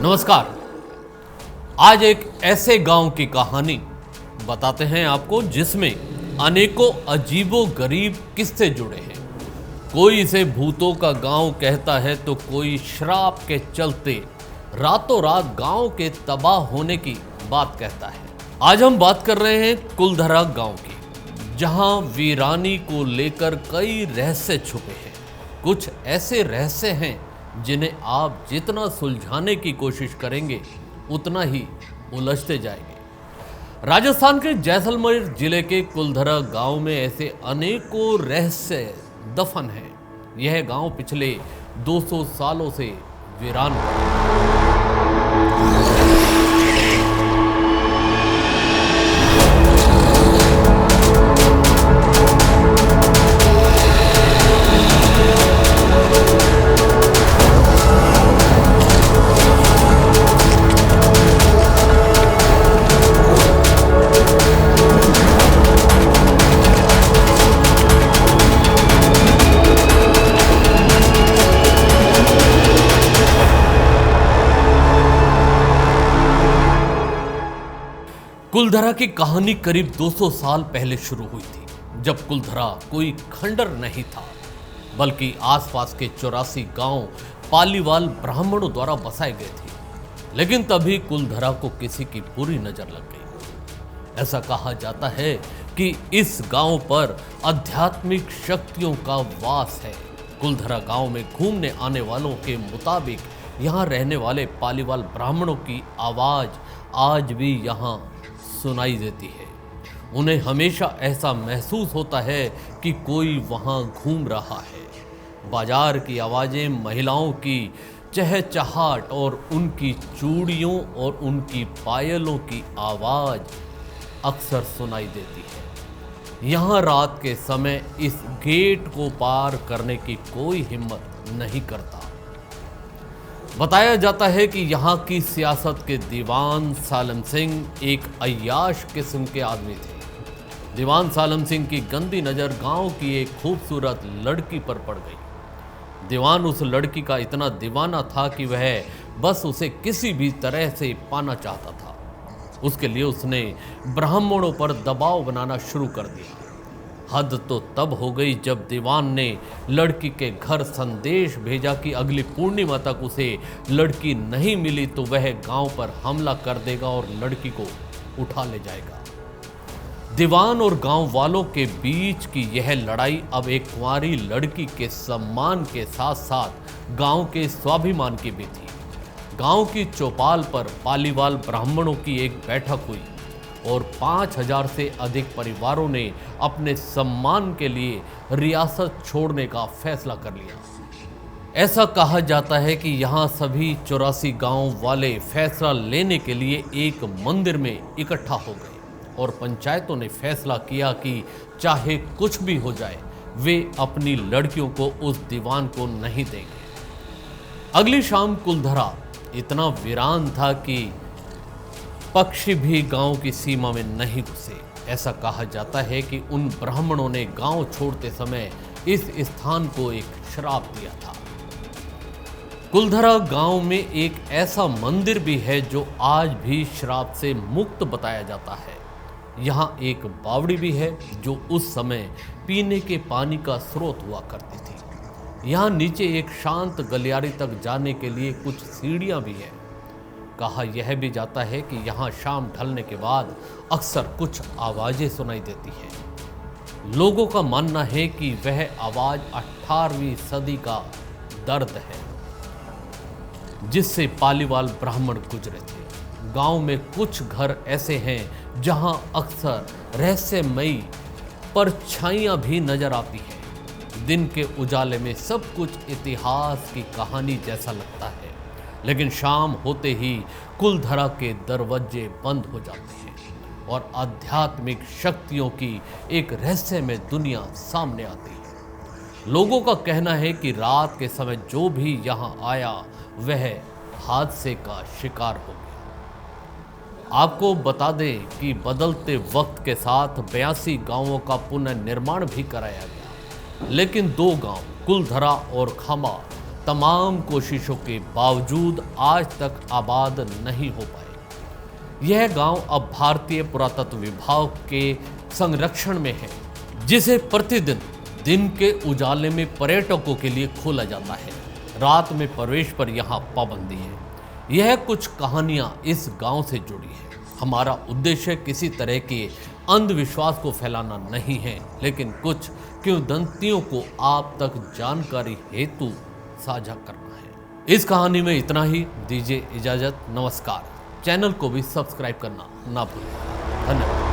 नमस्कार। आज एक ऐसे गांव की कहानी बताते हैं आपको जिसमें अनेकों अजीबो-गरीब किस्से जुड़े हैं। कोई इसे भूतों का गांव कहता है तो कोई श्राप के चलते रातों रात गांव के तबाह होने की बात कहता है। आज हम बात कर रहे हैं कुलधरा गांव की, जहां वीरानी को लेकर कई रहस्य छुपे हैं। कुछ ऐसे रहस्य हैं जिन्हें आप जितना सुलझाने की कोशिश करेंगे उतना ही उलझते जाएंगे। राजस्थान के जैसलमेर जिले के कुलधरा गांव में ऐसे अनेकों रहस्य दफन हैं। यह गांव पिछले 200 सालों से वीरान है। कुलधरा की कहानी करीब 200 साल पहले शुरू हुई थी, जब कुलधरा कोई खंडर नहीं था, बल्कि आसपास के 84 गांव पालीवाल ब्राह्मणों द्वारा बसाए गए थे। लेकिन तभी कुलधरा को किसी की बुरी नजर लग गई। ऐसा कहा जाता है कि इस गांव पर आध्यात्मिक शक्तियों का वास है। कुलधरा गांव में घूमने आने वालों के मुताबिक यहाँ रहने वाले पालीवाल ब्राह्मणों की आवाज आज भी यहाँ सुनाई देती है। उन्हें हमेशा ऐसा महसूस होता है कि कोई वहां घूम रहा है। बाजार की आवाजें, महिलाओं की चहचहाट और उनकी चूड़ियों और उनकी पायलों की आवाज अक्सर सुनाई देती है। यहाँ रात के समय इस गेट को पार करने की कोई हिम्मत नहीं करता। बताया जाता है कि यहाँ की सियासत के दीवान सालम सिंह एक अय्याश किस्म के आदमी थे। दीवान सालम सिंह की गंदी नज़र गांव की एक खूबसूरत लड़की पर पड़ गई। दीवान उस लड़की का इतना दीवाना था कि वह बस उसे किसी भी तरह से पाना चाहता था। उसके लिए उसने ब्राह्मणों पर दबाव बनाना शुरू कर दिया। हद तो तब हो गई जब दीवान ने लड़की के घर संदेश भेजा कि अगली पूर्णिमा तक उसे लड़की नहीं मिली तो वह गांव पर हमला कर देगा और लड़की को उठा ले जाएगा। दीवान और गांव वालों के बीच की यह लड़ाई अब एक कुंवारी लड़की के सम्मान के साथ साथ गांव के स्वाभिमान की भी थी। गांव की चौपाल पर पालीवाल ब्राह्मणों की एक बैठक हुई और 5000 से अधिक परिवारों ने अपने सम्मान के लिए रियासत छोड़ने का फैसला कर लिया। ऐसा कहा जाता है कि यहाँ सभी 84 गांव वाले फैसला लेने के लिए एक मंदिर में इकट्ठा हो गए और पंचायतों ने फैसला किया कि चाहे कुछ भी हो जाए वे अपनी लड़कियों को उस दीवान को नहीं देंगे। अगली शाम कुलधरा इतना वीरान था कि पक्षी भी गांव की सीमा में नहीं घुसे। ऐसा कहा जाता है कि उन ब्राह्मणों ने गांव छोड़ते समय इस स्थान को एक श्राप दिया था। कुलधरा गांव में एक ऐसा मंदिर भी है जो आज भी श्राप से मुक्त बताया जाता है। यहाँ एक बावड़ी भी है जो उस समय पीने के पानी का स्रोत हुआ करती थी। यहाँ नीचे एक शांत गलियारी तक जाने के लिए कुछ सीढ़ियाँ भी है। कहा यह भी जाता है कि यहाँ शाम ढलने के बाद अक्सर कुछ आवाजें सुनाई देती हैं। लोगों का मानना है कि वह आवाज 18वीं सदी का दर्द है जिससे पालीवाल ब्राह्मण गुजरे थे। गांव में कुछ घर ऐसे हैं जहां अक्सर रहस्यमयी परछाइयां भी नजर आती हैं। दिन के उजाले में सब कुछ इतिहास की कहानी जैसा लगता है, लेकिन शाम होते ही कुलधरा के दरवाजे बंद हो जाते हैं और आध्यात्मिक शक्तियों की एक रहस्यमय दुनिया सामने आती है। लोगों का कहना है कि रात के समय जो भी यहाँ आया वह हादसे का शिकार हो गया। आपको बता दें कि बदलते वक्त के साथ 82 गांवों का पुनर्निर्माण भी कराया गया, लेकिन 2 गांव कुलधरा और खामा तमाम कोशिशों के बावजूद आज तक आबाद नहीं हो पाए। यह गांव अब भारतीय पुरातत्व विभाग के संरक्षण में है, जिसे प्रतिदिन दिन के उजाले में पर्यटकों के लिए खोला जाता है। रात में प्रवेश पर यहाँ पाबंदी है। यह कुछ कहानियाँ इस गांव से जुड़ी है। हमारा उद्देश्य किसी तरह के अंधविश्वास को फैलाना नहीं है, लेकिन कुछ किंवदंतियों को आप तक जानकारी हेतु साझा करना है। इस कहानी में इतना ही। दीजिए इजाजत। नमस्कार। चैनल को भी सब्सक्राइब करना ना भूलें। धन्यवाद।